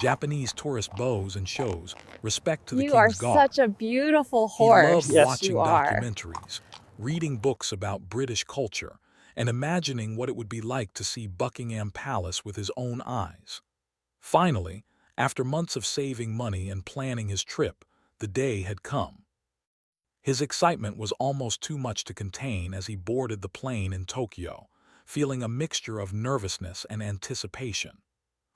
Japanese tourist bows and shows, respect to the You are king's such guard. a beautiful He loved horse. Yes. You watching are. documentaries, reading books about British culture, and imagining what it would be like to see Buckingham Palace with his own eyes. Finally, after months of saving money and planning his trip, the day had come. His excitement was almost too much to contain as he boarded the plane in Tokyo, feeling a mixture of nervousness and anticipation.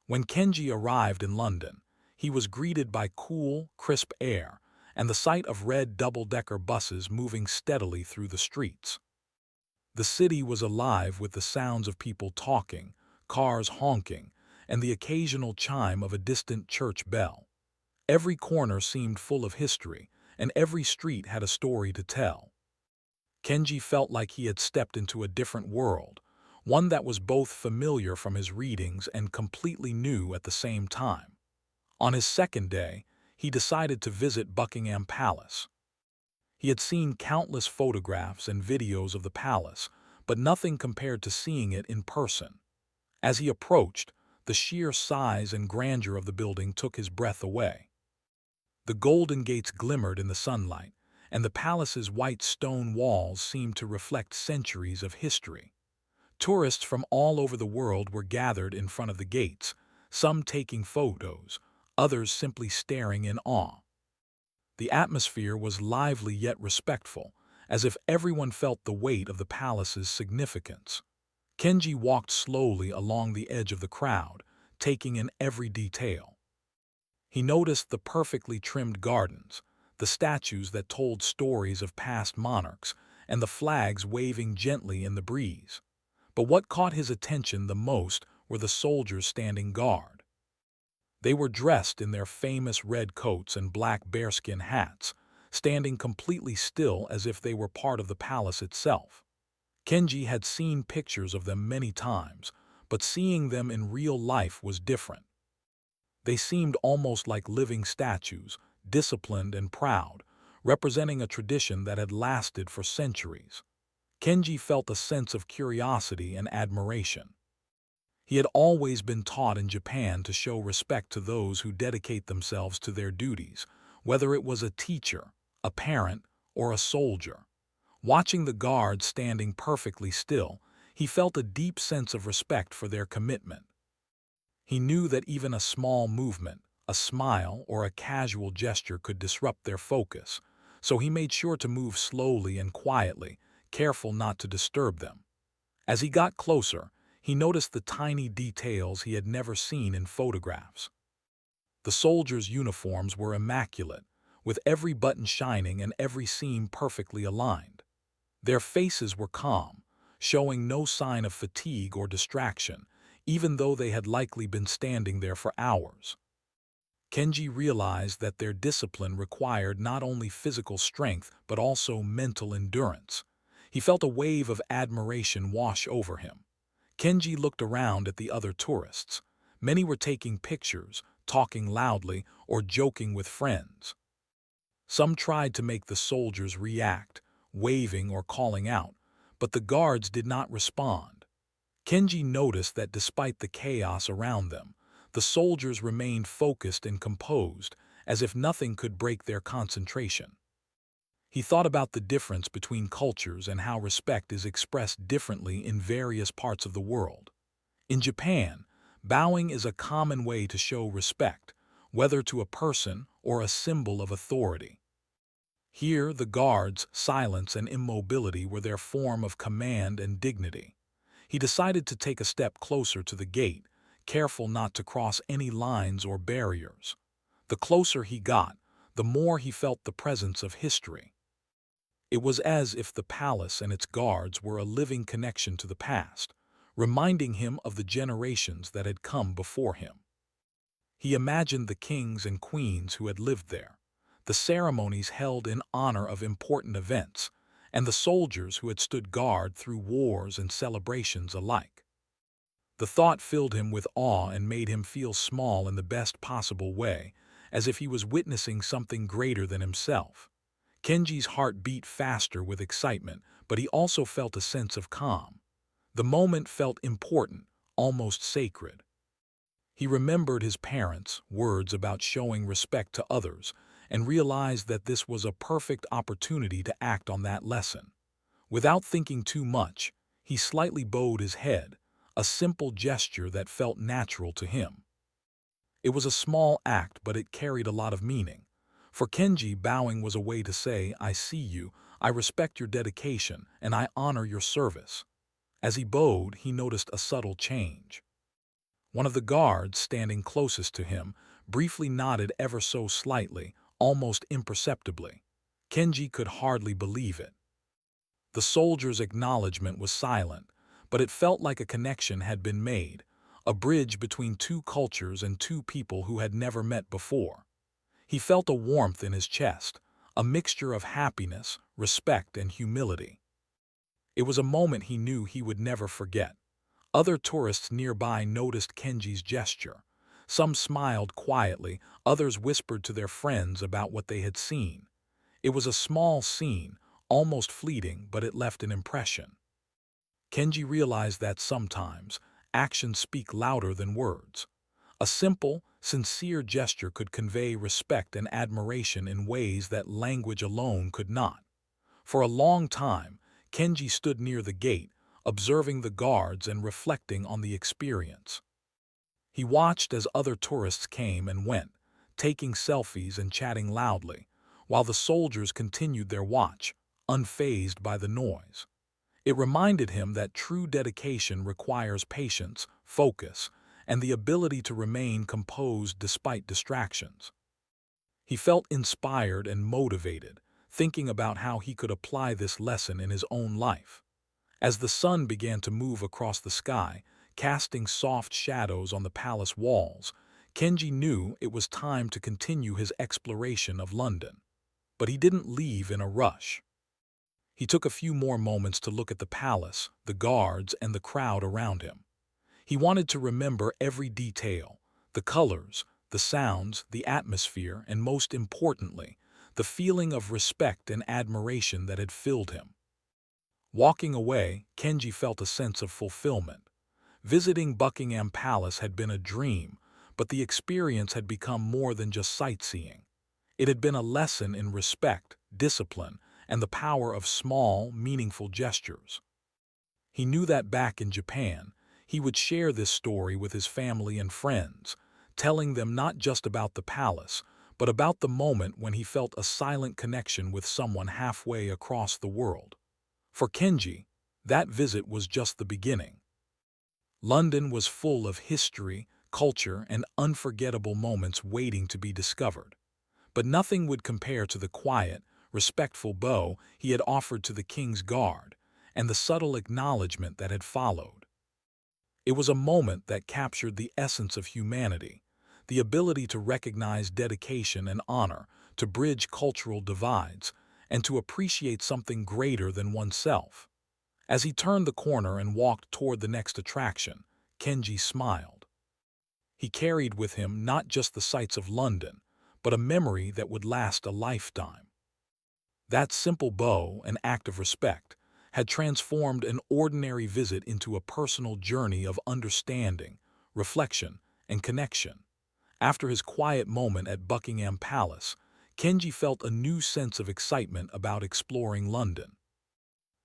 When Kenji arrived in London, he was greeted by cool, crisp air and the sight of red double-decker buses moving steadily through the streets. The city was alive with the sounds of people talking, cars honking, and the occasional chime of a distant church bell. Every corner seemed full of history, and every street had a story to tell. Kenji felt like he had stepped into a different world, one that was both familiar from his readings and completely new at the same time. On his second day, he decided to visit Buckingham Palace. He had seen countless photographs and videos of the palace, but nothing compared to seeing it in person. As he approached, the sheer size and grandeur of the building took his breath away. The golden gates glimmered in the sunlight, and the palace's white stone walls seemed to reflect centuries of history. Tourists from all over the world were gathered in front of the gates, some taking photos, others simply staring in awe. The atmosphere was lively yet respectful, as if everyone felt the weight of the palace's significance. Kenji walked slowly along the edge of the crowd, taking in every detail. He noticed the perfectly trimmed gardens, the statues that told stories of past monarchs, and the flags waving gently in the breeze. But what caught his attention the most were the soldiers standing guard. They were dressed in their famous red coats and black bearskin hats, standing completely still as if they were part of the palace itself. Kenji had seen pictures of them many times, but seeing them in real life was different. They seemed almost like living statues, disciplined and proud, representing a tradition that had lasted for centuries. Kenji felt a sense of curiosity and admiration. He had always been taught in Japan to show respect to those who dedicate themselves to their duties, whether it was a teacher, a parent, or a soldier. Watching the guards standing perfectly still, he felt a deep sense of respect for their commitment. He knew that even a small movement, a smile, or a casual gesture could disrupt their focus, so he made sure to move slowly and quietly, careful not to disturb them. As he got closer, he noticed the tiny details he had never seen in photographs. The soldiers' uniforms were immaculate, with every button shining and every seam perfectly aligned. Their faces were calm, showing no sign of fatigue or distraction, even though they had likely been standing there for hours. Kenji realized that their discipline required not only physical strength but also mental endurance. He felt a wave of admiration wash over him. Kenji looked around at the other tourists. Many were taking pictures, talking loudly, or joking with friends. Some tried to make the soldiers react, waving or calling out, but the guards did not respond. Kenji noticed that despite the chaos around them, the soldiers remained focused and composed, as if nothing could break their concentration. He thought about the difference between cultures and how respect is expressed differently in various parts of the world. In Japan, bowing is a common way to show respect, whether to a person or a symbol of authority. Here, the guards' silence and immobility were their form of command and dignity. He decided to take a step closer to the gate, careful not to cross any lines or barriers. The closer he got, the more he felt the presence of history. It was as if the palace and its guards were a living connection to the past, reminding him of the generations that had come before him. He imagined the kings and queens who had lived there, the ceremonies held in honor of important events, and the soldiers who had stood guard through wars and celebrations alike. The thought filled him with awe and made him feel small in the best possible way, as if he was witnessing something greater than himself. Kenji's heart beat faster with excitement, but he also felt a sense of calm. The moment felt important, almost sacred. He remembered his parents' words about showing respect to others and realized that this was a perfect opportunity to act on that lesson. Without thinking too much, he slightly bowed his head, a simple gesture that felt natural to him. It was a small act, but it carried a lot of meaning. For Kenji, bowing was a way to say, "I see you, I respect your dedication, and I honor your service." As he bowed, he noticed a subtle change. One of the guards, standing closest to him, briefly nodded ever so slightly, almost imperceptibly. Kenji could hardly believe it. The soldier's acknowledgement was silent, but it felt like a connection had been made, a bridge between two cultures and two people who had never met before. He felt a warmth in his chest, a mixture of happiness, respect, and humility. It was a moment he knew he would never forget. Other tourists nearby noticed Kenji's gesture. Some smiled quietly, others whispered to their friends about what they had seen. It was a small scene, almost fleeting, but it left an impression. Kenji realized that sometimes actions speak louder than words. A simple, sincere gesture could convey respect and admiration in ways that language alone could not. For a long time, Kenji stood near the gate, observing the guards and reflecting on the experience. He watched as other tourists came and went, taking selfies and chatting loudly, while the soldiers continued their watch, unfazed by the noise. It reminded him that true dedication requires patience, focus, and the ability to remain composed despite distractions. He felt inspired and motivated, thinking about how he could apply this lesson in his own life. As the sun began to move across the sky, casting soft shadows on the palace walls, Kenji knew it was time to continue his exploration of London. But he didn't leave in a rush. He took a few more moments to look at the palace, the guards, and the crowd around him. He wanted to remember every detail, the colors, the sounds, the atmosphere, and most importantly, the feeling of respect and admiration that had filled him. Walking away, Kenji felt a sense of fulfillment. Visiting Buckingham Palace had been a dream, but the experience had become more than just sightseeing. It had been a lesson in respect, discipline, and the power of small, meaningful gestures. He knew that back in Japan, he would share this story with his family and friends, telling them not just about the palace, but about the moment when he felt a silent connection with someone halfway across the world. For Kenji, that visit was just the beginning. London was full of history, culture, and unforgettable moments waiting to be discovered. But nothing would compare to the quiet, respectful bow he had offered to the king's guard, and the subtle acknowledgement that had followed. It was a moment that captured the essence of humanity, the ability to recognize dedication and honor, to bridge cultural divides, and to appreciate something greater than oneself. As he turned the corner and walked toward the next attraction, Kenji smiled. He carried with him not just the sights of London, but a memory that would last a lifetime. That simple bow, an act of respect, had transformed an ordinary visit into a personal journey of understanding, reflection, and connection. After his quiet moment at Buckingham Palace, Kenji felt a new sense of excitement about exploring London.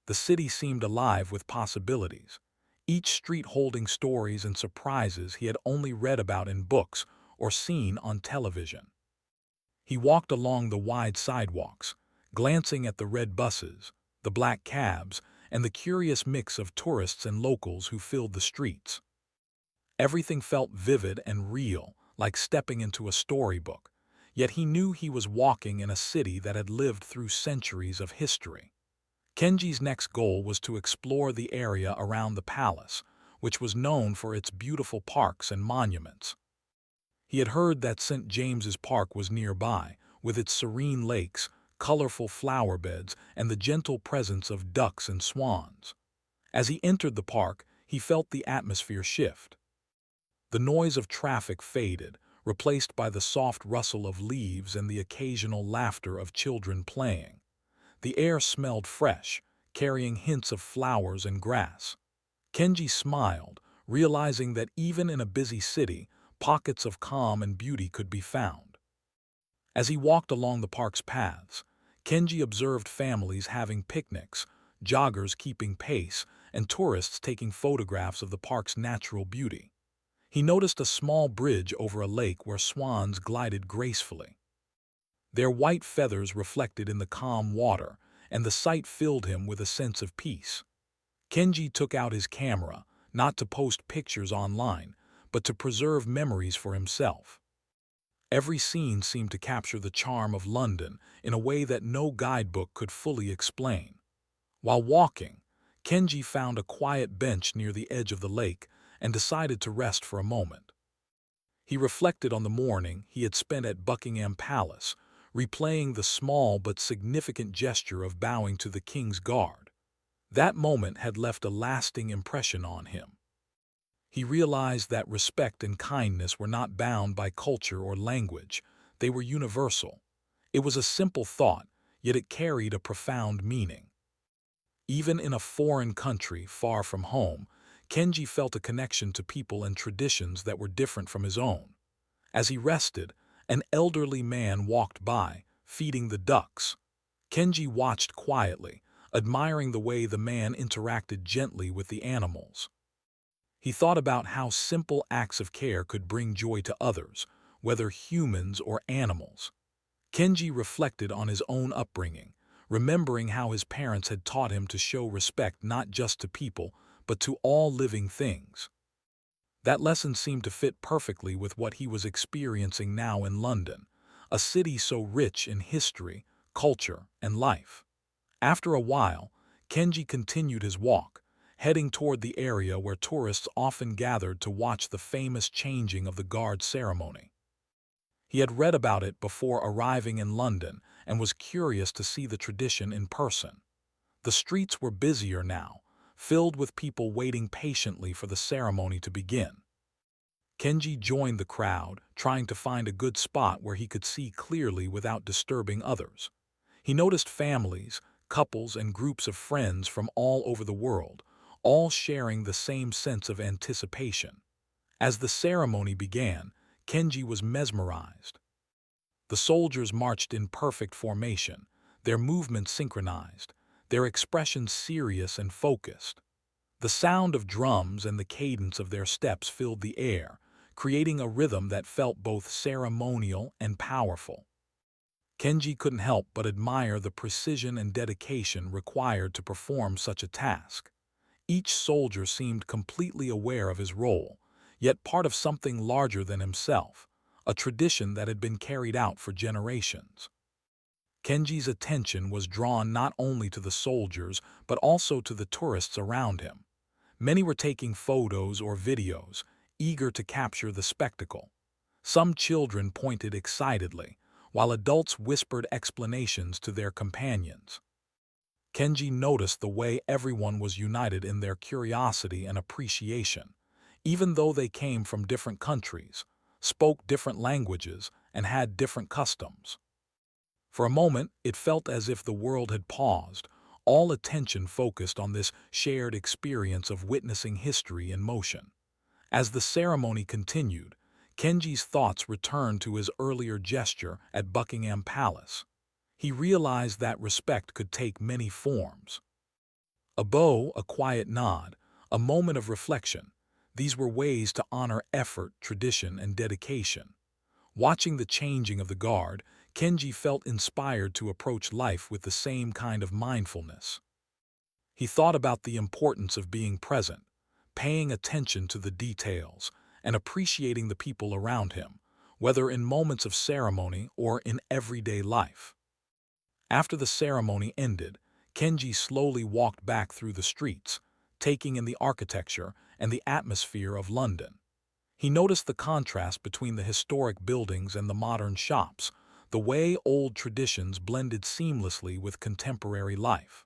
The city seemed alive with possibilities, each street holding stories and surprises he had only read about in books or seen on television. He walked along the wide sidewalks, glancing at the red buses, the black cabs, and the curious mix of tourists and locals who filled the streets. Everything felt vivid and real, like stepping into a storybook, yet he knew he was walking in a city that had lived through centuries of history. Kenji's next goal was to explore the area around the palace, which was known for its beautiful parks and monuments. He had heard that St. James's Park was nearby, with its serene lakes, colorful flower beds, and the gentle presence of ducks and swans. As he entered the park, he felt the atmosphere shift. The noise of traffic faded, replaced by the soft rustle of leaves and the occasional laughter of children playing. The air smelled fresh, carrying hints of flowers and grass. Kenji smiled, realizing that even in a busy city, pockets of calm and beauty could be found. As he walked along the park's paths, Kenji observed families having picnics, joggers keeping pace, and tourists taking photographs of the park's natural beauty. He noticed a small bridge over a lake where swans glided gracefully. Their white feathers reflected in the calm water, and the sight filled him with a sense of peace. Kenji took out his camera, not to post pictures online, but to preserve memories for himself. Every scene seemed to capture the charm of London in a way that no guidebook could fully explain. While walking, Kenji found a quiet bench near the edge of the lake and decided to rest for a moment. He reflected on the morning he had spent at Buckingham Palace, replaying the small but significant gesture of bowing to the king's guard. That moment had left a lasting impression on him. He realized that respect and kindness were not bound by culture or language. They were universal. It was a simple thought, yet it carried a profound meaning. Even in a foreign country far from home, Kenji felt a connection to people and traditions that were different from his own. As he rested, an elderly man walked by, feeding the ducks. Kenji watched quietly, admiring the way the man interacted gently with the animals. He thought about how simple acts of care could bring joy to others, whether humans or animals. Kenji reflected on his own upbringing, remembering how his parents had taught him to show respect not just to people, but to all living things. That lesson seemed to fit perfectly with what he was experiencing now in London, a city so rich in history, culture, and life. After a while, Kenji continued his walk, heading toward the area where tourists often gathered to watch the famous changing of the guard ceremony. He had read about it before arriving in London and was curious to see the tradition in person. The streets were busier now, filled with people waiting patiently for the ceremony to begin. Kenji joined the crowd, trying to find a good spot where he could see clearly without disturbing others. He noticed families, couples, and groups of friends from all over the world, all sharing the same sense of anticipation. As the ceremony began, Kenji was mesmerized. The soldiers marched in perfect formation, their movements synchronized, their expressions serious and focused. The sound of drums and the cadence of their steps filled the air, creating a rhythm that felt both ceremonial and powerful. Kenji couldn't help but admire the precision and dedication required to perform such a task. Each soldier seemed completely aware of his role, yet part of something larger than himself, a tradition that had been carried out for generations. Kenji's attention was drawn not only to the soldiers, but also to the tourists around him. Many were taking photos or videos, eager to capture the spectacle. Some children pointed excitedly, while adults whispered explanations to their companions. Kenji noticed the way everyone was united in their curiosity and appreciation, even though they came from different countries, spoke different languages, and had different customs. For a moment, it felt as if the world had paused, all attention focused on this shared experience of witnessing history in motion. As the ceremony continued, Kenji's thoughts returned to his earlier gesture at Buckingham Palace. He realized that respect could take many forms. A bow, a quiet nod, a moment of reflection. These were ways to honor effort, tradition, and dedication. Watching the changing of the guard, Kenji felt inspired to approach life with the same kind of mindfulness. He thought about the importance of being present, paying attention to the details, and appreciating the people around him, whether in moments of ceremony or in everyday life. After the ceremony ended, Kenji slowly walked back through the streets, taking in the architecture and the atmosphere of London. He noticed the contrast between the historic buildings and the modern shops, the way old traditions blended seamlessly with contemporary life.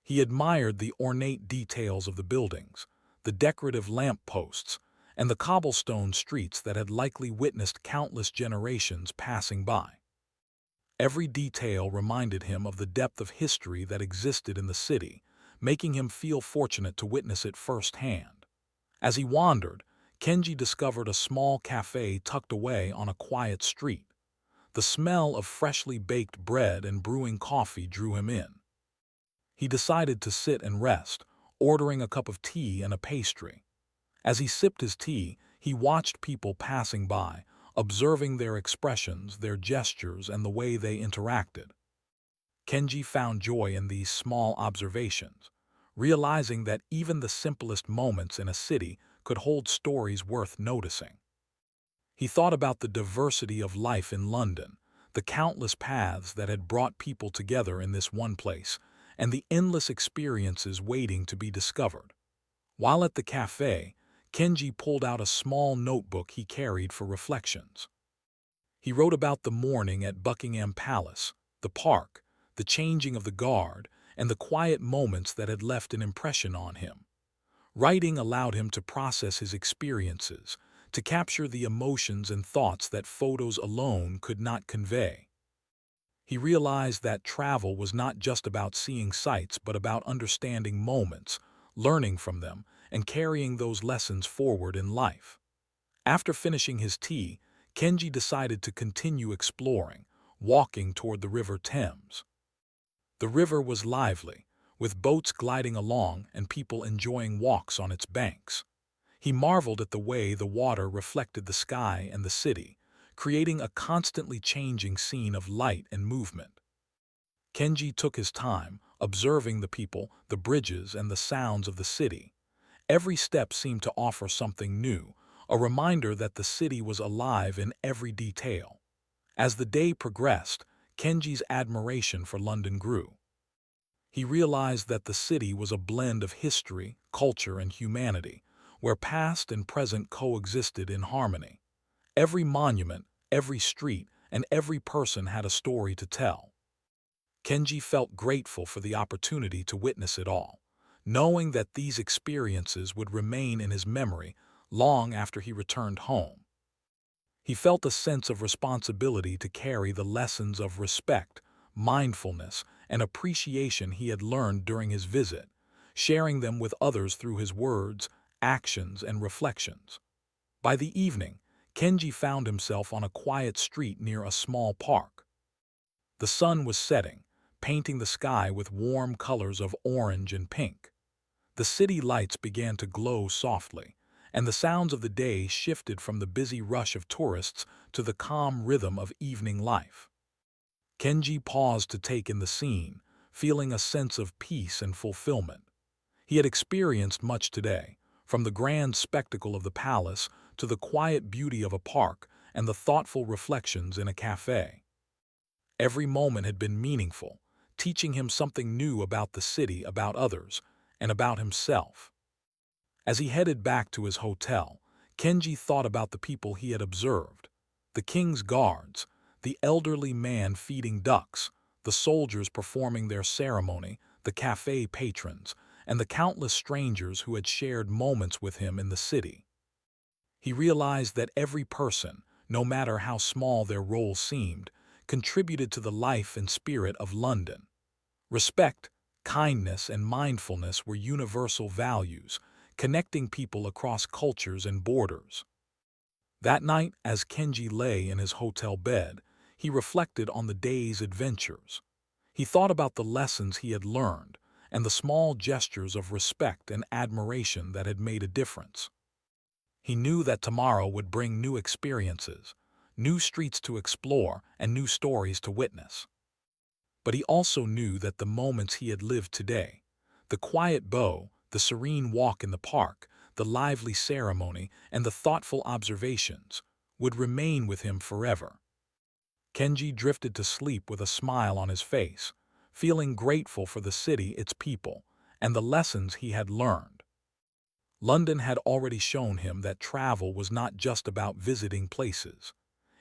He admired the ornate details of the buildings, the decorative lamp posts, and the cobblestone streets that had likely witnessed countless generations passing by. Every detail reminded him of the depth of history that existed in the city, making him feel fortunate to witness it firsthand. As he wandered, Kenji discovered a small cafe tucked away on a quiet street. The smell of freshly baked bread and brewing coffee drew him in. He decided to sit and rest, ordering a cup of tea and a pastry. As he sipped his tea, he watched people passing by, observing their expressions, their gestures, and the way they interacted. Kenji found joy in these small observations, realizing that even the simplest moments in a city could hold stories worth noticing. He thought about the diversity of life in London, the countless paths that had brought people together in this one place, and the endless experiences waiting to be discovered. While at the cafe, Kenji pulled out a small notebook he carried for reflections. He wrote about the morning at Buckingham Palace, the park, the changing of the guard, and the quiet moments that had left an impression on him. Writing allowed him to process his experiences, to capture the emotions and thoughts that photos alone could not convey. He realized that travel was not just about seeing sights but about understanding moments, learning from them, and carrying those lessons forward in life. After finishing his tea, Kenji decided to continue exploring, walking toward the River Thames. The river was lively, with boats gliding along and people enjoying walks on its banks. He marveled at the way the water reflected the sky and the city, creating a constantly changing scene of light and movement. Kenji took his time, observing the people, the bridges, and the sounds of the city. Every step seemed to offer something new, a reminder that the city was alive in every detail. As the day progressed, Kenji's admiration for London grew. He realized that the city was a blend of history, culture, and humanity, where past and present coexisted in harmony. Every monument, every street, and every person had a story to tell. Kenji felt grateful for the opportunity to witness it all, knowing that these experiences would remain in his memory long after he returned home. He felt a sense of responsibility to carry the lessons of respect, mindfulness, and appreciation he had learned during his visit, sharing them with others through his words, actions, and reflections. By the evening, Kenji found himself on a quiet street near a small park. The sun was setting, painting the sky with warm colors of orange and pink. The city lights began to glow softly, and the sounds of the day shifted from the busy rush of tourists to the calm rhythm of evening life. Kenji paused to take in the scene, feeling a sense of peace and fulfillment. He had experienced much today, from the grand spectacle of the palace to the quiet beauty of a park and the thoughtful reflections in a cafe. Every moment had been meaningful, teaching him something new about the city, about others, and about himself. As he headed back to his hotel, Kenji thought about the people he had observed: the king's guards, the elderly man feeding ducks, the soldiers performing their ceremony, the cafe patrons, and the countless strangers who had shared moments with him in the city. He realized that every person, no matter how small their role seemed, contributed to the life and spirit of London. Respect, kindness, and mindfulness were universal values, connecting people across cultures and borders. That night, as Kenji lay in his hotel bed, he reflected on the day's adventures. He thought about the lessons he had learned and the small gestures of respect and admiration that had made a difference. He knew that tomorrow would bring new experiences, new streets to explore, and new stories to witness. But he also knew that the moments he had lived today, the quiet bow, the serene walk in the park, the lively ceremony, and the thoughtful observations, would remain with him forever. Kenji drifted to sleep with a smile on his face, feeling grateful for the city, its people, and the lessons he had learned. London had already shown him that travel was not just about visiting places.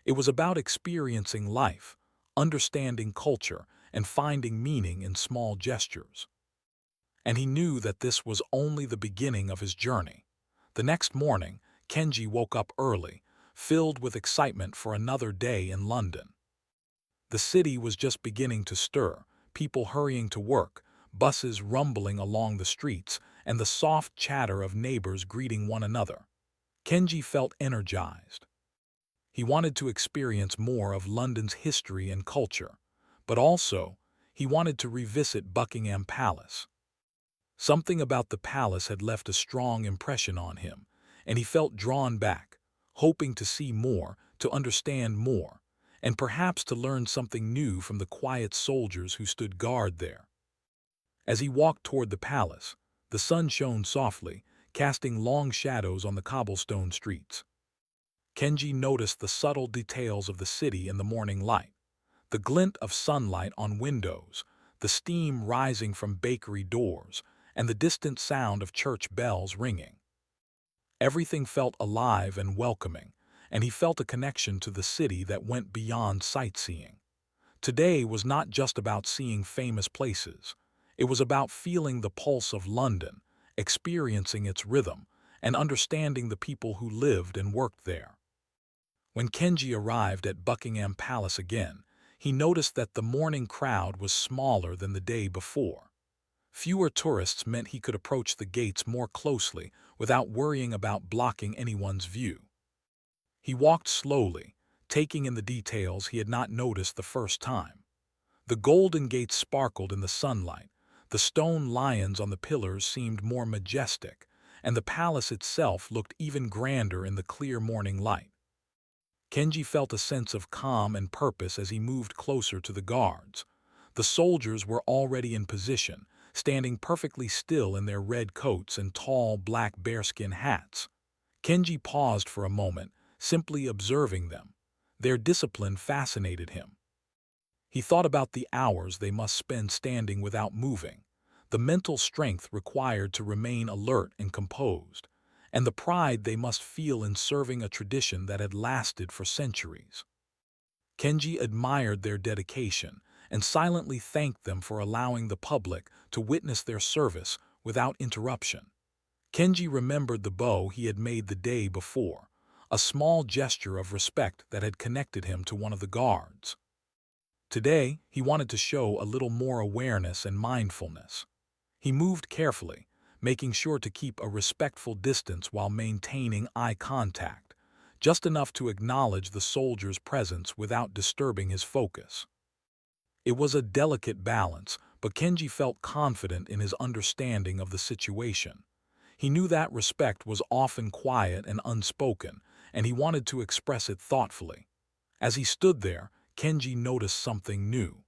It was about experiencing life, understanding culture, and finding meaning in small gestures. And he knew that this was only the beginning of his journey. The next morning, Kenji woke up early, filled with excitement for another day in London. The city was just beginning to stir, people hurrying to work, buses rumbling along the streets, and the soft chatter of neighbors greeting one another. Kenji felt energized. He wanted to experience more of London's history and culture, but also, he wanted to revisit Buckingham Palace. Something about the palace had left a strong impression on him, and he felt drawn back, hoping to see more, to understand more, and perhaps to learn something new from the quiet soldiers who stood guard there. As he walked toward the palace, the sun shone softly, casting long shadows on the cobblestone streets. Kenji noticed the subtle details of the city in the morning light, the glint of sunlight on windows, the steam rising from bakery doors, and the distant sound of church bells ringing. Everything felt alive and welcoming, and he felt a connection to the city that went beyond sightseeing. Today was not just about seeing famous places. It was about feeling the pulse of London, experiencing its rhythm, and understanding the people who lived and worked there. When Kenji arrived at Buckingham Palace again, he noticed that the morning crowd was smaller than the day before. Fewer tourists meant he could approach the gates more closely without worrying about blocking anyone's view. He walked slowly, taking in the details he had not noticed the first time. The golden gates sparkled in the sunlight, the stone lions on the pillars seemed more majestic, and the palace itself looked even grander in the clear morning light. Kenji felt a sense of calm and purpose as he moved closer to the guards. The soldiers were already in position, standing perfectly still in their red coats and tall black bearskin hats. Kenji paused for a moment, simply observing them. Their discipline fascinated him. He thought about the hours they must spend standing without moving, the mental strength required to remain alert and composed, and the pride they must feel in serving a tradition that had lasted for centuries. Kenji admired their dedication and silently thanked them for allowing the public to witness their service without interruption. Kenji remembered the bow he had made the day before, a small gesture of respect that had connected him to one of the guards. Today, he wanted to show a little more awareness and mindfulness. He moved carefully, making sure to keep a respectful distance while maintaining eye contact, just enough to acknowledge the soldier's presence without disturbing his focus. It was a delicate balance, but Kenji felt confident in his understanding of the situation. He knew that respect was often quiet and unspoken, and he wanted to express it thoughtfully. As he stood there, Kenji noticed something new.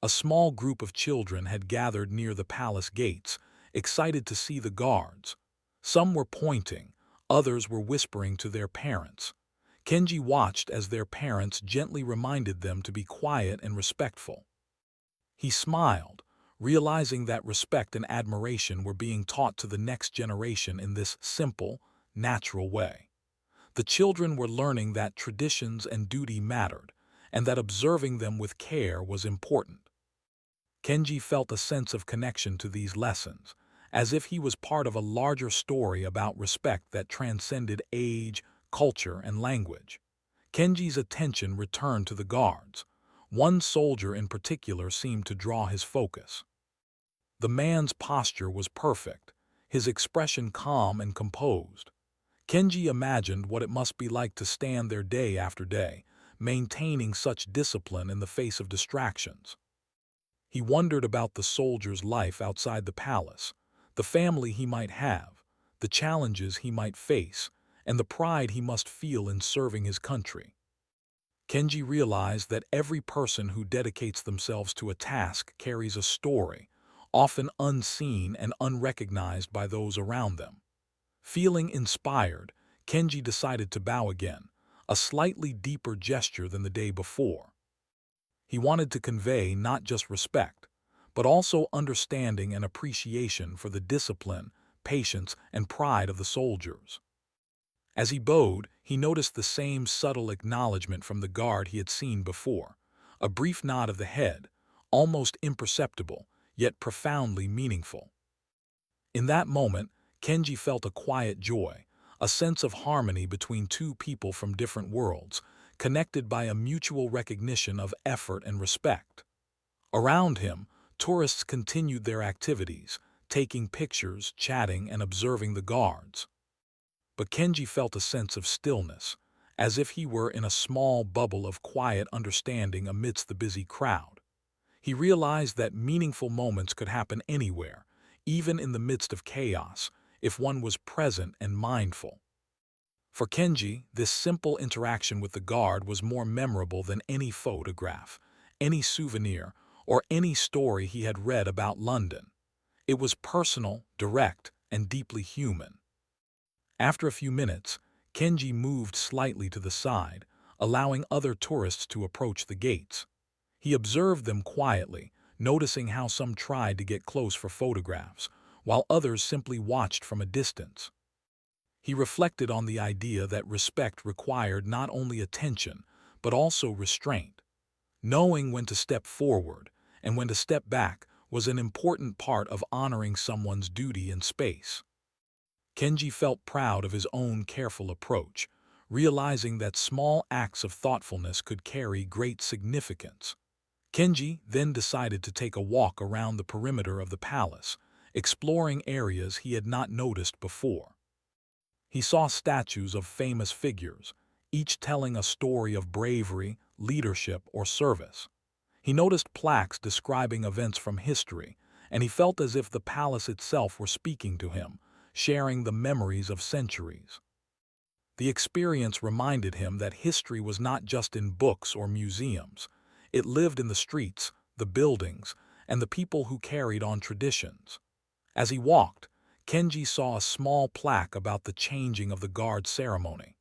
A small group of children had gathered near the palace gates, excited to see the guards. Some were pointing, others were whispering to their parents. Kenji watched as their parents gently reminded them to be quiet and respectful. He smiled, realizing that respect and admiration were being taught to the next generation in this simple, natural way. The children were learning that traditions and duty mattered, and that observing them with care was important. Kenji felt a sense of connection to these lessons, as if he was part of a larger story about respect that transcended age, culture, and language. Kenji's attention returned to the guards. One soldier in particular seemed to draw his focus. The man's posture was perfect, his expression calm and composed. Kenji imagined what it must be like to stand there day after day, maintaining such discipline in the face of distractions. He wondered about the soldier's life outside the palace, the family he might have, the challenges he might face, and the pride he must feel in serving his country. Kenji realized that every person who dedicates themselves to a task carries a story, often unseen and unrecognized by those around them. Feeling inspired, Kenji decided to bow again, a slightly deeper gesture than the day before. He wanted to convey not just respect, but also understanding and appreciation for the discipline, patience, and pride of the soldiers. As he bowed, he noticed the same subtle acknowledgement from the guard he had seen before, a brief nod of the head, almost imperceptible, yet profoundly meaningful. In that moment, Kenji felt a quiet joy, a sense of harmony between two people from different worlds, connected by a mutual recognition of effort and respect. Around him, tourists continued their activities, taking pictures, chatting, and observing the guards. but Kenji felt a sense of stillness, as if he were in a small bubble of quiet understanding amidst the busy crowd. He realized that meaningful moments could happen anywhere, even in the midst of chaos, if one was present and mindful. For Kenji, this simple interaction with the guard was more memorable than any photograph, any souvenir, or any story he had read about London. It was personal, direct, and deeply human. After a few minutes, Kenji moved slightly to the side, allowing other tourists to approach the gates. He observed them quietly, noticing how some tried to get close for photographs, while others simply watched from a distance. He reflected on the idea that respect required not only attention, but also restraint. Knowing when to step forward and when to step back was an important part of honoring someone's duty in space. Kenji felt proud of his own careful approach, realizing that small acts of thoughtfulness could carry great significance. Kenji then decided to take a walk around the perimeter of the palace, exploring areas he had not noticed before. He saw statues of famous figures, each telling a story of bravery, leadership, or service. He noticed plaques describing events from history, and he felt as if the palace itself were speaking to him, sharing the memories of centuries. The experience reminded him that history was not just in books or museums. It lived in the streets, the buildings, and the people who carried on traditions. As he walked, Kenji saw a small plaque about the changing of the guard ceremony.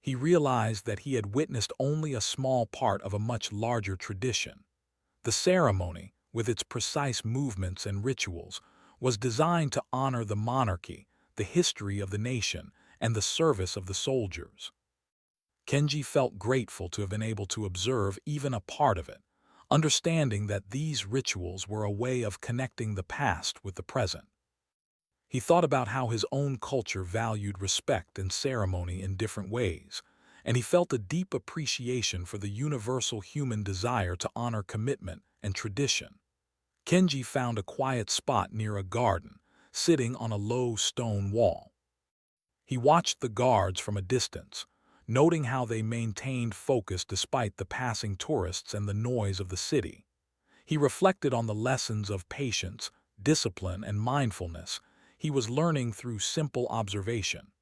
He realized that he had witnessed only a small part of a much larger tradition. The ceremony, with its precise movements and rituals, was designed to honor the monarchy, the history of the nation, and the service of the soldiers. Kenji felt grateful to have been able to observe even a part of it, understanding that these rituals were a way of connecting the past with the present. He thought about how his own culture valued respect and ceremony in different ways, and he felt a deep appreciation for the universal human desire to honor commitment and tradition. Kenji found a quiet spot near a garden, sitting on a low stone wall. He watched the guards from a distance, noting how they maintained focus despite the passing tourists and the noise of the city. He reflected on the lessons of patience, discipline, and mindfulness he was learning through simple observation.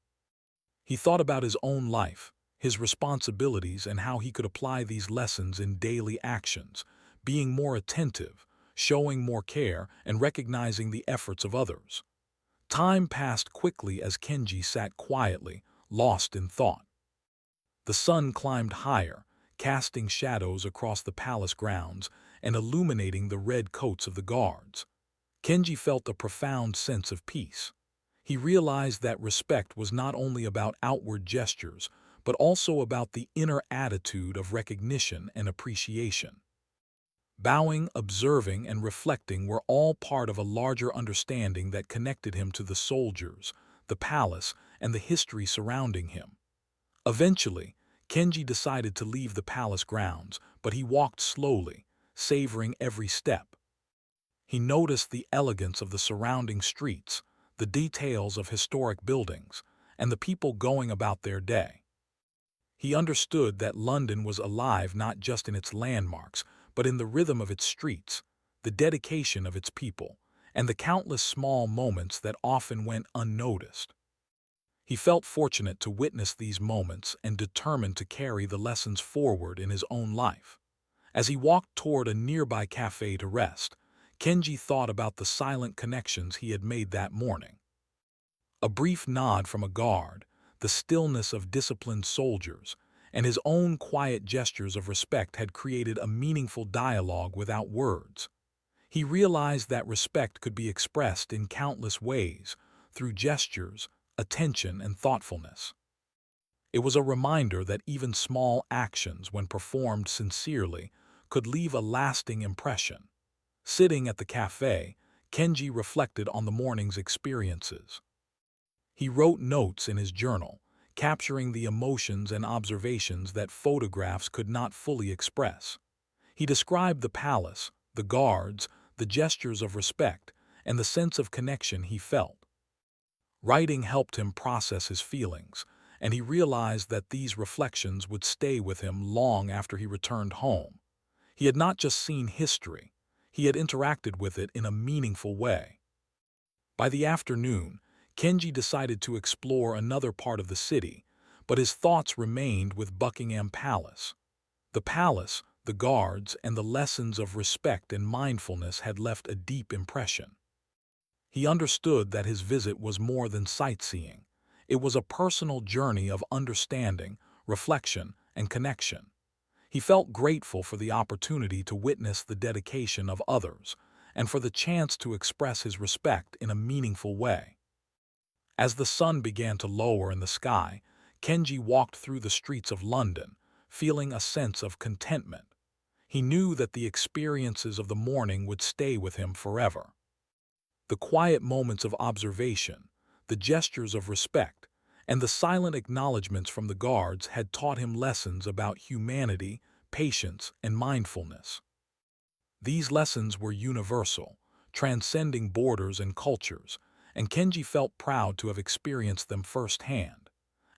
He thought about his own life, his responsibilities, and how he could apply these lessons in daily actions, being more attentive, showing more care, and recognizing the efforts of others. Time passed quickly as Kenji sat quietly, lost in thought. The sun climbed higher, casting shadows across the palace grounds and illuminating the red coats of the guards. Kenji felt a profound sense of peace. He realized that respect was not only about outward gestures, but also about the inner attitude of recognition and appreciation. Bowing, observing, and reflecting were all part of a larger understanding that connected him to the soldiers, the palace, and the history surrounding him. Eventually, Kenji decided to leave the palace grounds, but he walked slowly, savoring every step. He noticed the elegance of the surrounding streets, the details of historic buildings, and the people going about their day. He understood that London was alive not just in its landmarks, but in the rhythm of its streets, the dedication of its people, and the countless small moments that often went unnoticed. He felt fortunate to witness these moments and determined to carry the lessons forward in his own life. As he walked toward a nearby cafe to rest, Kenji thought about the silent connections he had made that morning. A brief nod from a guard, the stillness of disciplined soldiers, and his own quiet gestures of respect had created a meaningful dialogue without words. He realized that respect could be expressed in countless ways, through gestures, attention, and thoughtfulness. It was a reminder that even small actions, when performed sincerely, could leave a lasting impression. Sitting at the cafe, Kenji reflected on the morning's experiences. He wrote notes in his journal, capturing the emotions and observations that photographs could not fully express. He described the palace, the guards, the gestures of respect, and the sense of connection he felt. Writing helped him process his feelings, and he realized that these reflections would stay with him long after he returned home. He had not just seen history, he had interacted with it in a meaningful way. By the afternoon, Kenji decided to explore another part of the city, but his thoughts remained with Buckingham Palace. The palace, the guards, and the lessons of respect and mindfulness had left a deep impression. He understood that his visit was more than sightseeing. It was a personal journey of understanding, reflection, and connection. He felt grateful for the opportunity to witness the dedication of others, and for the chance to express his respect in a meaningful way. As the sun began to lower in the sky, Kenji walked through the streets of London, feeling a sense of contentment. He knew that the experiences of the morning would stay with him forever. The quiet moments of observation, the gestures of respect, and the silent acknowledgments from the guards had taught him lessons about humanity, patience, and mindfulness. These lessons were universal, transcending borders and cultures, and Kenji felt proud to have experienced them firsthand.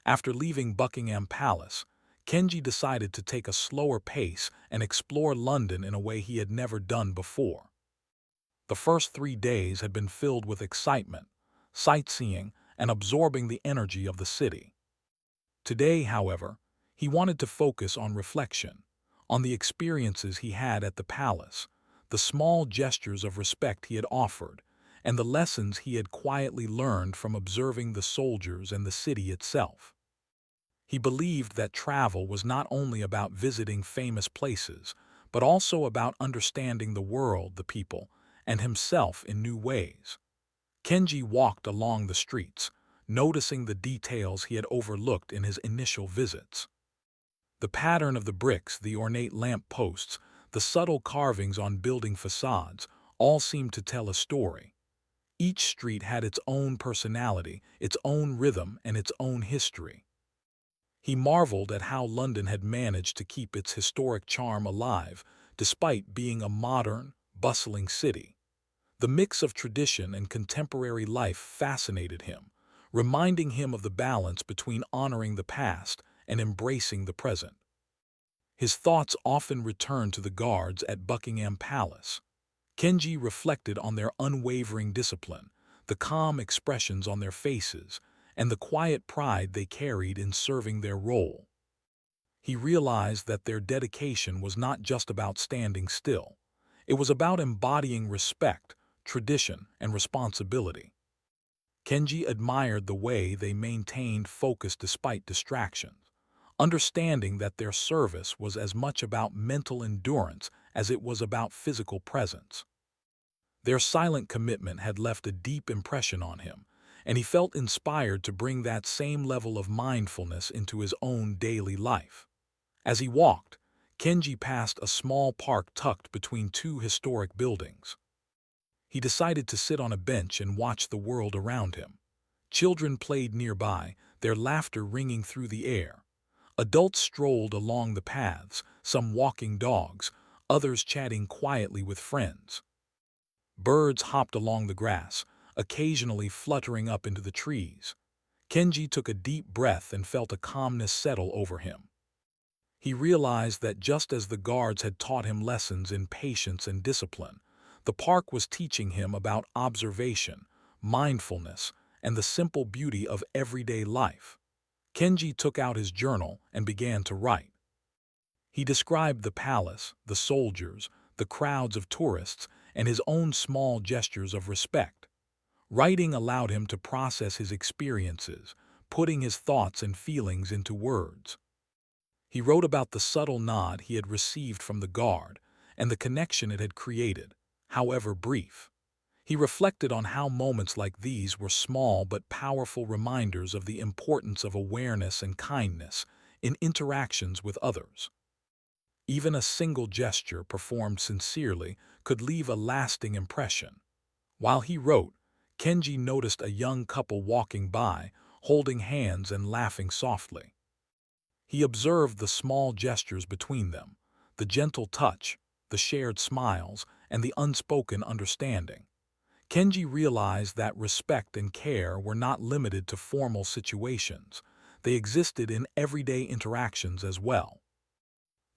After leaving Buckingham Palace, Kenji decided to take a slower pace and explore London in a way he had never done before. The first 3 days had been filled with excitement, sightseeing, and absorbing the energy of the city. Today, however, he wanted to focus on reflection, on the experiences he had at the palace, the small gestures of respect he had offered, and the lessons he had quietly learned from observing the soldiers and the city itself. He believed that travel was not only about visiting famous places, but also about understanding the world, the people, and himself in new ways. Kenji walked along the streets, noticing the details he had overlooked in his initial visits. The pattern of the bricks, the ornate lamp posts, the subtle carvings on building facades, all seemed to tell a story. Each street had its own personality, its own rhythm, and its own history. He marveled at how London had managed to keep its historic charm alive, despite being a modern, bustling city. The mix of tradition and contemporary life fascinated him, reminding him of the balance between honoring the past and embracing the present. His thoughts often returned to the guards at Buckingham Palace. Kenji reflected on their unwavering discipline, the calm expressions on their faces, and the quiet pride they carried in serving their role. He realized that their dedication was not just about standing still. It was about embodying respect, tradition, and responsibility. Kenji admired the way they maintained focus despite distractions, understanding that their service was as much about mental endurance as it was about physical presence. Their silent commitment had left a deep impression on him, and he felt inspired to bring that same level of mindfulness into his own daily life. As he walked, Kenji passed a small park tucked between two historic buildings. He decided to sit on a bench and watch the world around him. Children played nearby, their laughter ringing through the air. Adults strolled along the paths, some walking dogs, others chatting quietly with friends. Birds hopped along the grass, occasionally fluttering up into the trees. Kenji took a deep breath and felt a calmness settle over him. He realized that just as the guards had taught him lessons in patience and discipline, the park was teaching him about observation, mindfulness, and the simple beauty of everyday life. Kenji took out his journal and began to write. He described the palace, the soldiers, the crowds of tourists, and his own small gestures of respect. Writing allowed him to process his experiences, putting his thoughts and feelings into words. He wrote about the subtle nod he had received from the guard and the connection it had created, however brief. He reflected on how moments like these were small but powerful reminders of the importance of awareness and kindness in interactions with others. Even a single gesture performed sincerely could leave a lasting impression. While he wrote, Kenji noticed a young couple walking by, holding hands and laughing softly. He observed the small gestures between them, the gentle touch, the shared smiles, and the unspoken understanding. Kenji realized that respect and care were not limited to formal situations. They existed in everyday interactions as well.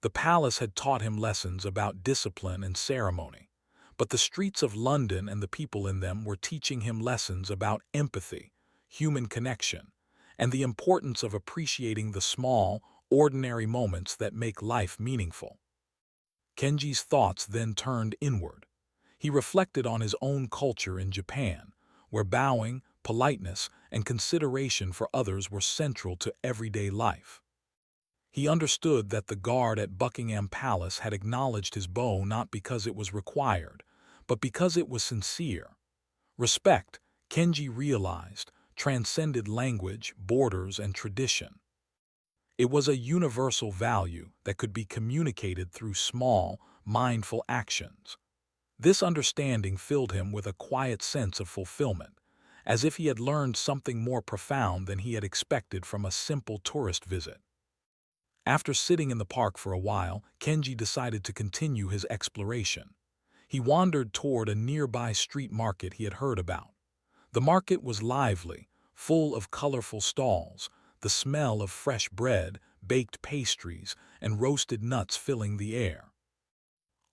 The palace had taught him lessons about discipline and ceremony, but the streets of London and the people in them were teaching him lessons about empathy, human connection, and the importance of appreciating the small, ordinary moments that make life meaningful. Kenji's thoughts then turned inward. He reflected on his own culture in Japan, where bowing, politeness, and consideration for others were central to everyday life. He understood that the guard at Buckingham Palace had acknowledged his bow not because it was required, but because it was sincere. Respect, Kenji realized, transcended language, borders, and tradition. It was a universal value that could be communicated through small, mindful actions. This understanding filled him with a quiet sense of fulfillment, as if he had learned something more profound than he had expected from a simple tourist visit. After sitting in the park for a while, Kenji decided to continue his exploration. He wandered toward a nearby street market he had heard about. The market was lively, full of colorful stalls, the smell of fresh bread, baked pastries, and roasted nuts filling the air.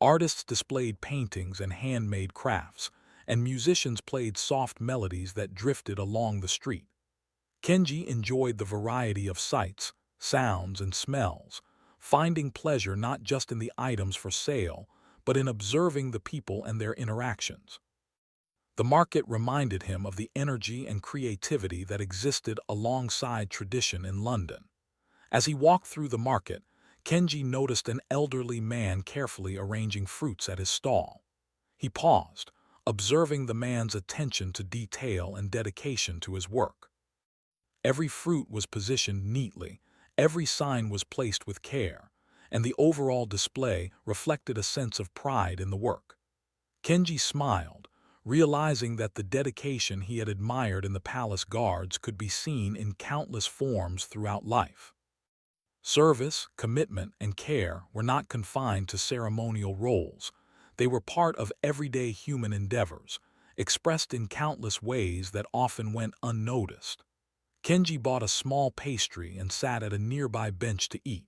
Artists displayed paintings and handmade crafts, and musicians played soft melodies that drifted along the street. Kenji enjoyed the variety of sights, sounds, and smells, finding pleasure not just in the items for sale, but in observing the people and their interactions. The market reminded him of the energy and creativity that existed alongside tradition in London. As he walked through the market, Kenji noticed an elderly man carefully arranging fruits at his stall. He paused, observing the man's attention to detail and dedication to his work. Every fruit was positioned neatly, every sign was placed with care, and the overall display reflected a sense of pride in the work. Kenji smiled, realizing that the dedication he had admired in the palace guards could be seen in countless forms throughout life. Service, commitment, and care were not confined to ceremonial roles. They were part of everyday human endeavors, expressed in countless ways that often went unnoticed. Kenji bought a small pastry and sat at a nearby bench to eat.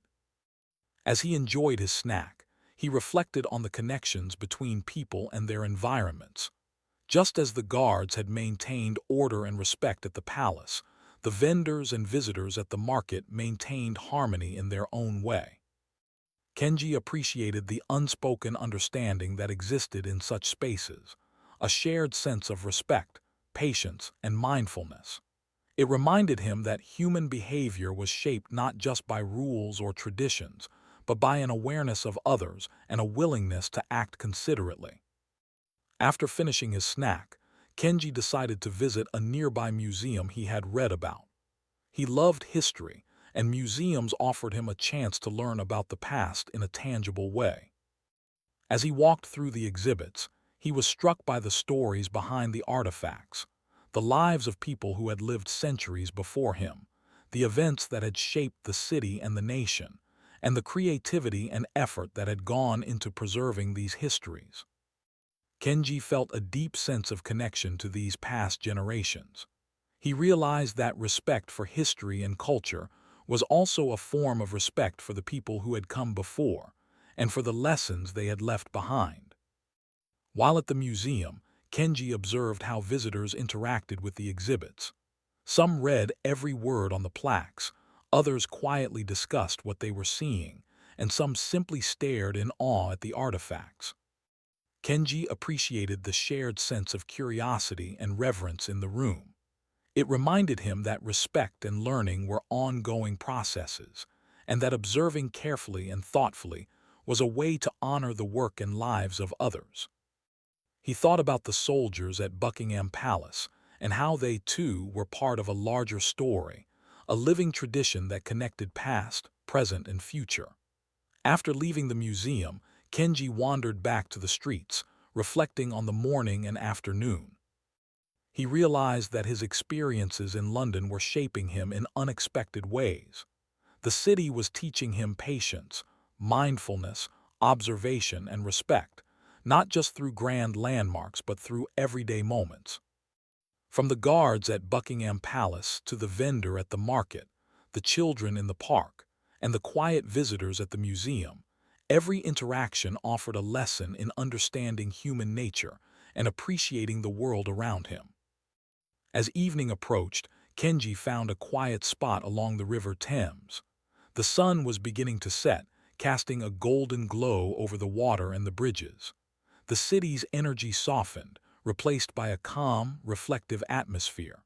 As he enjoyed his snack, he reflected on the connections between people and their environments. Just as the guards had maintained order and respect at the palace, the vendors and visitors at the market maintained harmony in their own way. Kenji appreciated the unspoken understanding that existed in such spaces, a shared sense of respect, patience, and mindfulness. It reminded him that human behavior was shaped not just by rules or traditions, but by an awareness of others and a willingness to act considerately. After finishing his snack, Kenji decided to visit a nearby museum he had read about. He loved history, and museums offered him a chance to learn about the past in a tangible way. As he walked through the exhibits, he was struck by the stories behind the artifacts, the lives of people who had lived centuries before him, the events that had shaped the city and the nation, and the creativity and effort that had gone into preserving these histories. Kenji felt a deep sense of connection to these past generations. He realized that respect for history and culture was also a form of respect for the people who had come before, and for the lessons they had left behind. While at the museum, Kenji observed how visitors interacted with the exhibits. Some read every word on the plaques, others quietly discussed what they were seeing, and some simply stared in awe at the artifacts. Kenji appreciated the shared sense of curiosity and reverence in the room. It reminded him that respect and learning were ongoing processes, and that observing carefully and thoughtfully was a way to honor the work and lives of others. He thought about the soldiers at Buckingham Palace and how they, too, were part of a larger story, a living tradition that connected past, present, and future. After leaving the museum, Kenji wandered back to the streets, reflecting on the morning and afternoon. He realized that his experiences in London were shaping him in unexpected ways. The city was teaching him patience, mindfulness, observation, and respect, not just through grand landmarks but through everyday moments. From the guards at Buckingham Palace to the vendor at the market, the children in the park, and the quiet visitors at the museum, every interaction offered a lesson in understanding human nature and appreciating the world around him. As evening approached, Kenji found a quiet spot along the River Thames. The sun was beginning to set, casting a golden glow over the water and the bridges. The city's energy softened, replaced by a calm, reflective atmosphere.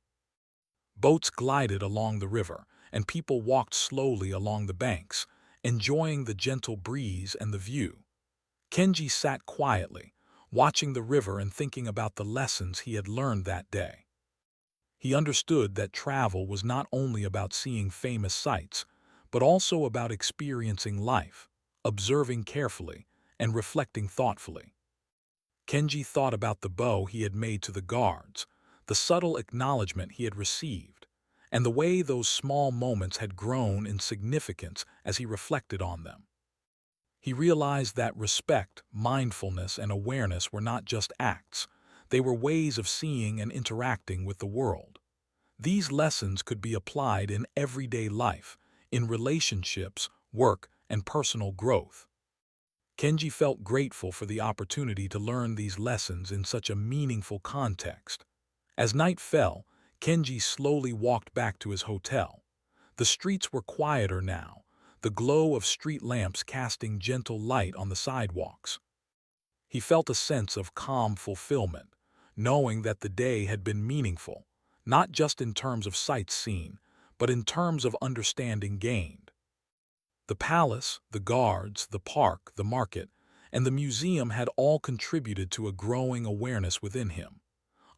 Boats glided along the river, and people walked slowly along the banks, enjoying the gentle breeze and the view. Kenji sat quietly, watching the river and thinking about the lessons he had learned that day. He understood that travel was not only about seeing famous sights, but also about experiencing life, observing carefully, and reflecting thoughtfully. Kenji thought about the bow he had made to the guards, the subtle acknowledgement he had received, and the way those small moments had grown in significance as he reflected on them. He realized that respect, mindfulness, and awareness were not just acts, they were ways of seeing and interacting with the world. These lessons could be applied in everyday life, in relationships, work, and personal growth. Kenji felt grateful for the opportunity to learn these lessons in such a meaningful context. As night fell, Kenji slowly walked back to his hotel. The streets were quieter now, the glow of street lamps casting gentle light on the sidewalks. He felt a sense of calm fulfillment, knowing that the day had been meaningful, not just in terms of sights seen, but in terms of understanding gained. The palace, the guards, the park, the market, and the museum had all contributed to a growing awareness within him,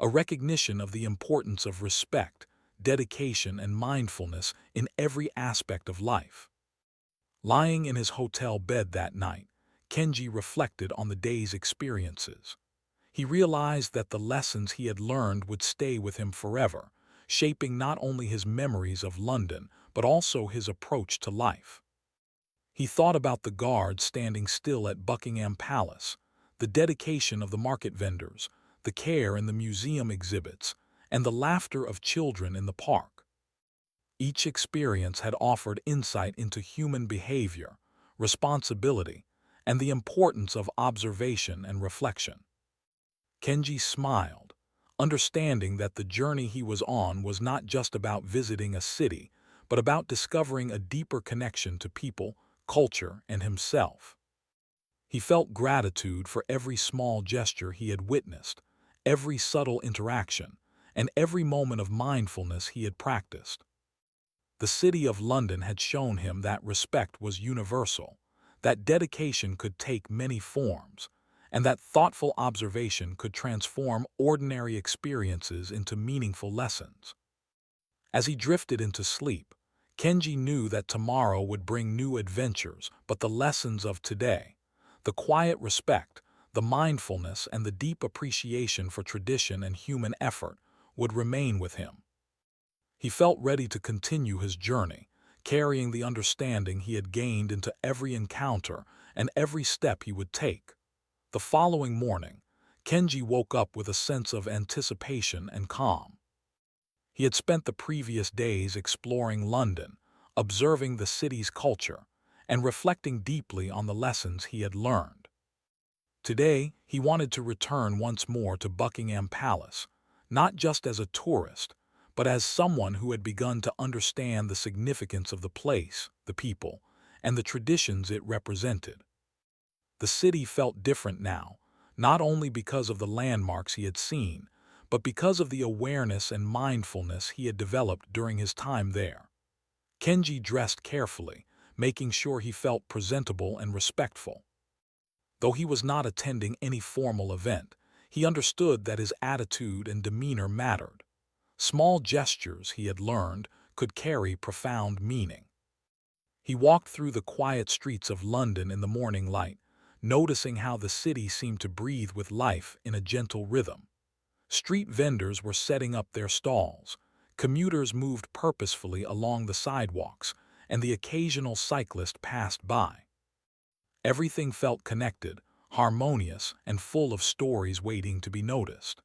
a recognition of the importance of respect, dedication, and mindfulness in every aspect of life. Lying in his hotel bed that night, Kenji reflected on the day's experiences. He realized that the lessons he had learned would stay with him forever, shaping not only his memories of London, but also his approach to life. He thought about the guards standing still at Buckingham Palace, the dedication of the market vendors, the care in the museum exhibits, and the laughter of children in the park. Each experience had offered insight into human behavior, responsibility, and the importance of observation and reflection. Kenji smiled, understanding that the journey he was on was not just about visiting a city, but about discovering a deeper connection to people, culture, and himself. He felt gratitude for every small gesture he had witnessed, every subtle interaction, and every moment of mindfulness he had practiced. The city of London had shown him that respect was universal, that dedication could take many forms, and that thoughtful observation could transform ordinary experiences into meaningful lessons. As he drifted into sleep, Kenji knew that tomorrow would bring new adventures, but the lessons of today, the quiet respect, the mindfulness, and the deep appreciation for tradition and human effort, would remain with him. He felt ready to continue his journey, carrying the understanding he had gained into every encounter and every step he would take. The following morning, Kenji woke up with a sense of anticipation and calm. He had spent the previous days exploring London, observing the city's culture, and reflecting deeply on the lessons he had learned. Today, he wanted to return once more to Buckingham Palace, not just as a tourist, but as someone who had begun to understand the significance of the place, the people, and the traditions it represented. The city felt different now, not only because of the landmarks he had seen, but because of the awareness and mindfulness he had developed during his time there. Kenji dressed carefully, making sure he felt presentable and respectful. Though he was not attending any formal event, he understood that his attitude and demeanor mattered. Small gestures, he had learned, could carry profound meaning. He walked through the quiet streets of London in the morning light, noticing how the city seemed to breathe with life in a gentle rhythm. Street vendors were setting up their stalls, commuters moved purposefully along the sidewalks, and the occasional cyclist passed by. Everything felt connected, harmonious, and full of stories waiting to be noticed.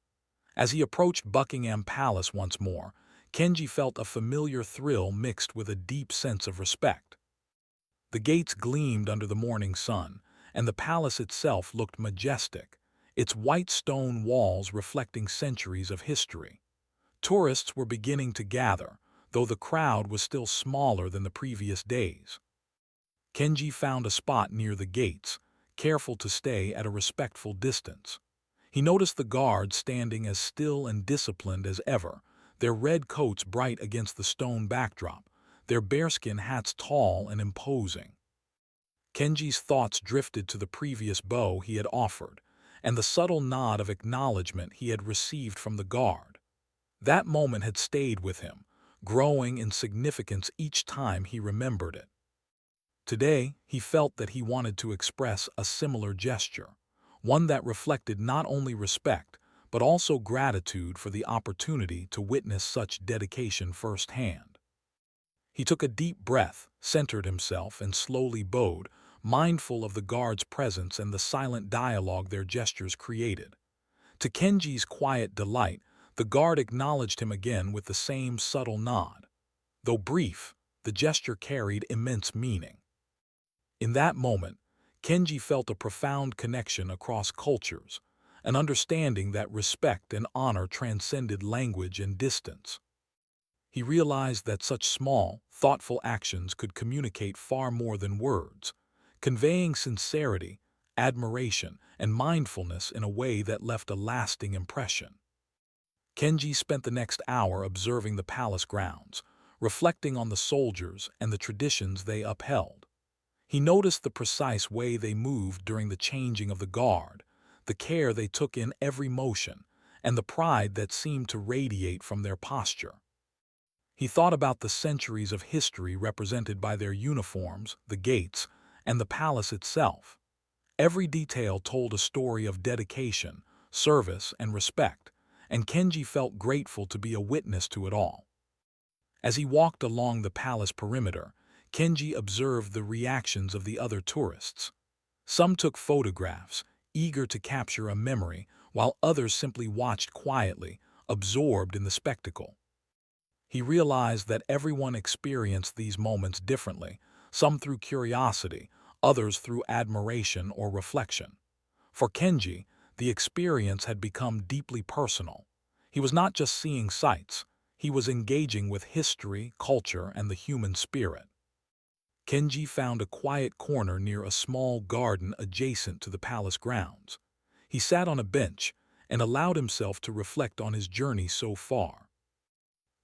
As he approached Buckingham Palace once more, Kenji felt a familiar thrill mixed with a deep sense of respect. The gates gleamed under the morning sun, and the palace itself looked majestic, its white stone walls reflecting centuries of history. Tourists were beginning to gather, though the crowd was still smaller than the previous days. Kenji found a spot near the gates, careful to stay at a respectful distance. He noticed the guards standing as still and disciplined as ever, their red coats bright against the stone backdrop, their bearskin hats tall and imposing. Kenji's thoughts drifted to the previous bow he had offered, and the subtle nod of acknowledgement he had received from the guard. That moment had stayed with him, growing in significance each time he remembered it. Today, he felt that he wanted to express a similar gesture, one that reflected not only respect, but also gratitude for the opportunity to witness such dedication firsthand. He took a deep breath, centered himself, and slowly bowed, mindful of the guard's presence and the silent dialogue their gestures created. To Kenji's quiet delight, the guard acknowledged him again with the same subtle nod. Though brief, the gesture carried immense meaning. In that moment, Kenji felt a profound connection across cultures, an understanding that respect and honor transcended language and distance. He realized that such small, thoughtful actions could communicate far more than words, conveying sincerity, admiration, and mindfulness in a way that left a lasting impression. Kenji spent the next hour observing the palace grounds, reflecting on the soldiers and the traditions they upheld. He noticed the precise way they moved during the changing of the guard, the care they took in every motion, and the pride that seemed to radiate from their posture. He thought about the centuries of history represented by their uniforms, the gates, and the palace itself. Every detail told a story of dedication, service, and respect, and Kenji felt grateful to be a witness to it all. As he walked along the palace perimeter, Kenji observed the reactions of the other tourists. Some took photographs, eager to capture a memory, while others simply watched quietly, absorbed in the spectacle. He realized that everyone experienced these moments differently, some through curiosity, others through admiration or reflection. For Kenji, the experience had become deeply personal. He was not just seeing sights, he was engaging with history, culture, and the human spirit. Kenji found a quiet corner near a small garden adjacent to the palace grounds. He sat on a bench and allowed himself to reflect on his journey so far.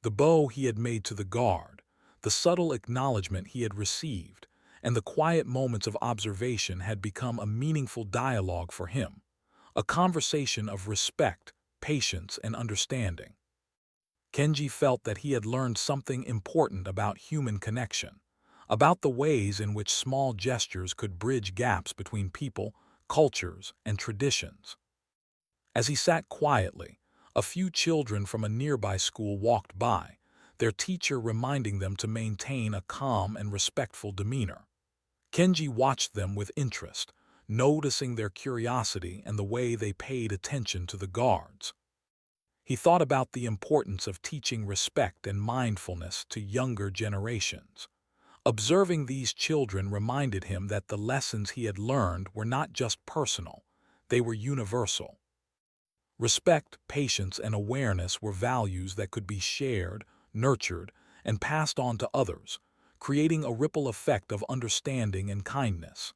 The bow he had made to the guard, the subtle acknowledgement he had received, and the quiet moments of observation had become a meaningful dialogue for him, a conversation of respect, patience, and understanding. Kenji felt that he had learned something important about human connection, about the ways in which small gestures could bridge gaps between people, cultures, and traditions. As he sat quietly, a few children from a nearby school walked by, their teacher reminding them to maintain a calm and respectful demeanor. Kenji watched them with interest, noticing their curiosity and the way they paid attention to the guards. He thought about the importance of teaching respect and mindfulness to younger generations. Observing these children reminded him that the lessons he had learned were not just personal, they were universal. Respect, patience, and awareness were values that could be shared, nurtured, and passed on to others, creating a ripple effect of understanding and kindness.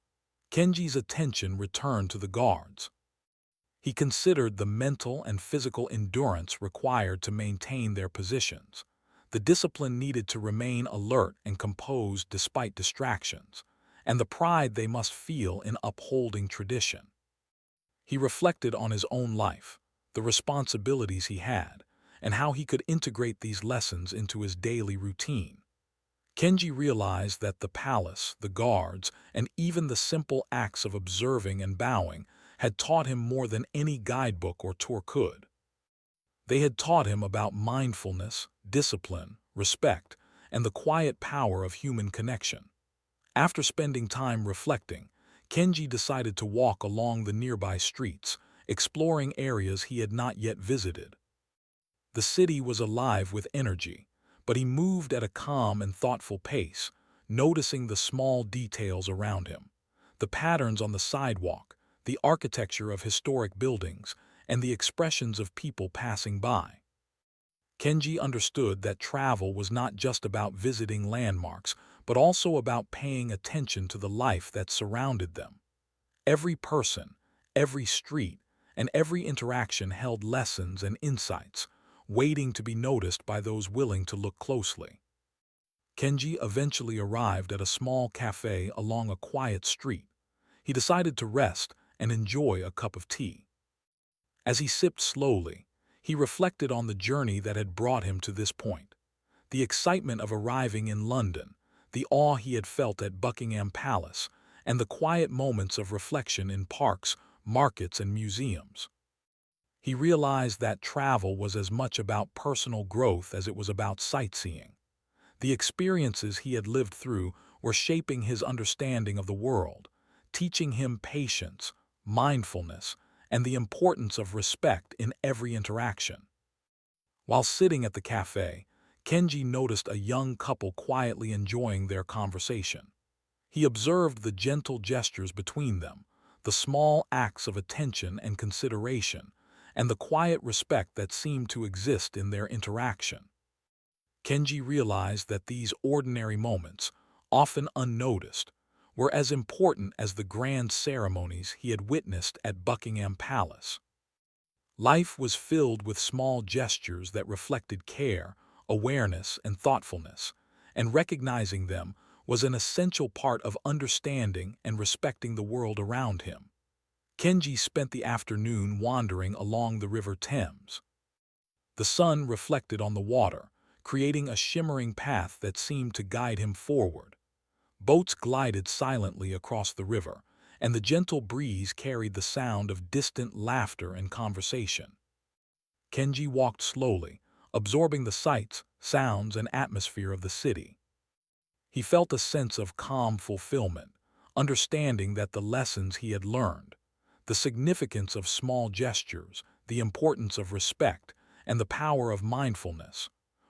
Kenji's attention returned to the guards. He considered the mental and physical endurance required to maintain their positions, the discipline needed to remain alert and composed despite distractions, and the pride they must feel in upholding tradition. He reflected on his own life, the responsibilities he had, and how he could integrate these lessons into his daily routine. Kenji realized that the palace, the guards, and even the simple acts of observing and bowing had taught him more than any guidebook or tour could. They had taught him about mindfulness, discipline, respect, and the quiet power of human connection. After spending time reflecting, Kenji decided to walk along the nearby streets, exploring areas he had not yet visited. The city was alive with energy, but he moved at a calm and thoughtful pace, noticing the small details around him, the patterns on the sidewalk, the architecture of historic buildings, and the expressions of people passing by. Kenji understood that travel was not just about visiting landmarks, but also about paying attention to the life that surrounded them. Every person, every street, and every interaction held lessons and insights, waiting to be noticed by those willing to look closely. Kenji eventually arrived at a small cafe along a quiet street. He decided to rest and enjoy a cup of tea. As he sipped slowly, he reflected on the journey that had brought him to this point. The excitement of arriving in London, the awe he had felt at Buckingham Palace, and the quiet moments of reflection in parks, markets, and museums. He realized that travel was as much about personal growth as it was about sightseeing. The experiences he had lived through were shaping his understanding of the world, teaching him patience, mindfulness, and the importance of respect in every interaction. While sitting at the cafe, Kenji noticed a young couple quietly enjoying their conversation. He observed the gentle gestures between them, the small acts of attention and consideration, and the quiet respect that seemed to exist in their interaction. Kenji realized that these ordinary moments, often unnoticed, were as important as the grand ceremonies he had witnessed at Buckingham Palace. Life was filled with small gestures that reflected care, awareness, and thoughtfulness, and recognizing them was an essential part of understanding and respecting the world around him. Kenji spent the afternoon wandering along the River Thames. The sun reflected on the water, creating a shimmering path that seemed to guide him forward. Boats glided silently across the river, and the gentle breeze carried the sound of distant laughter and conversation. Kenji walked slowly, absorbing the sights, sounds, and atmosphere of the city. He felt a sense of calm fulfillment, understanding that the lessons he had learned, the significance of small gestures, the importance of respect, and the power of mindfulness,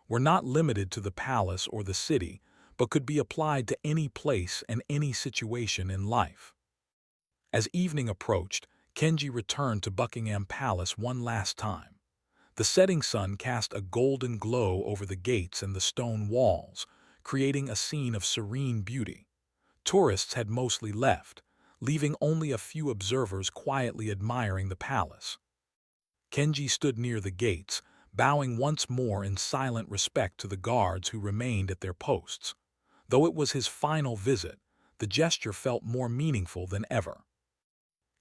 were not limited to the palace or the city, but could be applied to any place and any situation in life. As evening approached, Kenji returned to Buckingham Palace one last time. The setting sun cast a golden glow over the gates and the stone walls, creating a scene of serene beauty. Tourists had mostly left, leaving only a few observers quietly admiring the palace. Kenji stood near the gates, bowing once more in silent respect to the guards who remained at their posts. Though it was his final visit, the gesture felt more meaningful than ever.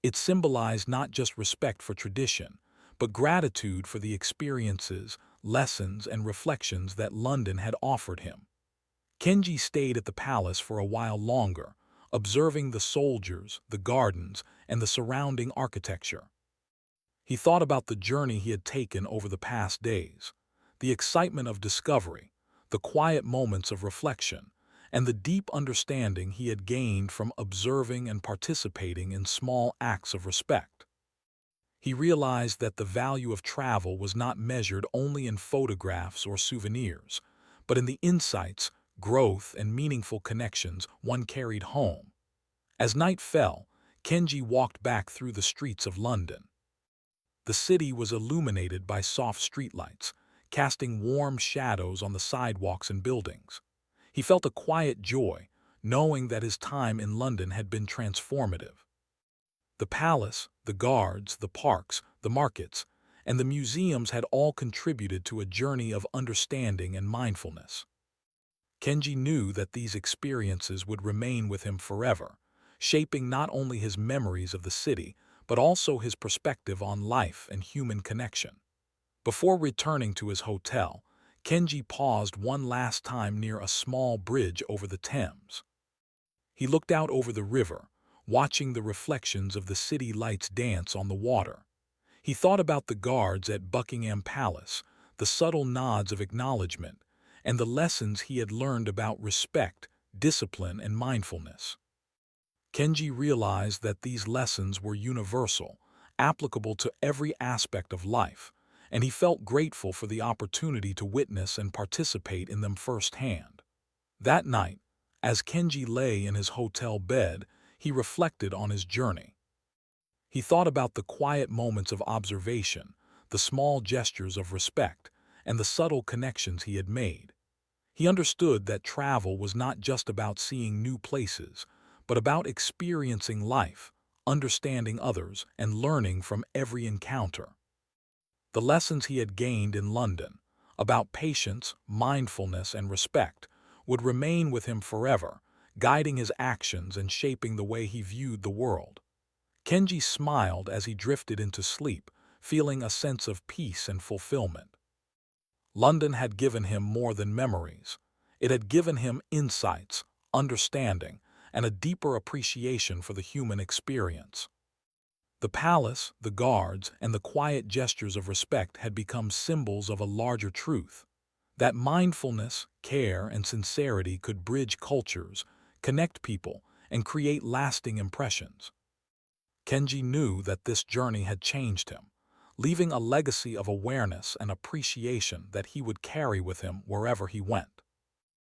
It symbolized not just respect for tradition, but gratitude for the experiences, lessons, and reflections that London had offered him. Kenji stayed at the palace for a while longer, observing the soldiers, the gardens, and the surrounding architecture. He thought about the journey he had taken over the past days, the excitement of discovery, the quiet moments of reflection, and the deep understanding he had gained from observing and participating in small acts of respect. He realized that the value of travel was not measured only in photographs or souvenirs, but in the insights, growth, and meaningful connections one carried home. As night fell, Kenji walked back through the streets of London. The city was illuminated by soft streetlights, casting warm shadows on the sidewalks and buildings. He felt a quiet joy, knowing that his time in London had been transformative. The palace, the guards, the parks, the markets, and the museums had all contributed to a journey of understanding and mindfulness. Kenji knew that these experiences would remain with him forever, shaping not only his memories of the city, but also his perspective on life and human connection. Before returning to his hotel, Kenji paused one last time near a small bridge over the Thames. He looked out over the river, watching the reflections of the city lights dance on the water. He thought about the guards at Buckingham Palace, the subtle nods of acknowledgement, and the lessons he had learned about respect, discipline, and mindfulness. Kenji realized that these lessons were universal, applicable to every aspect of life, and he felt grateful for the opportunity to witness and participate in them firsthand. That night, as Kenji lay in his hotel bed, he reflected on his journey. He thought about the quiet moments of observation, the small gestures of respect, and the subtle connections he had made. He understood that travel was not just about seeing new places, but about experiencing life, understanding others, and learning from every encounter. The lessons he had gained in London, about patience, mindfulness, and respect, would remain with him forever, guiding his actions and shaping the way he viewed the world. Kenji smiled as he drifted into sleep, feeling a sense of peace and fulfillment. London had given him more than memories. It had given him insights, understanding, and a deeper appreciation for the human experience. The palace, the guards, and the quiet gestures of respect had become symbols of a larger truth, that mindfulness, care, and sincerity could bridge cultures, connect people, and create lasting impressions. Kenji knew that this journey had changed him, leaving a legacy of awareness and appreciation that he would carry with him wherever he went.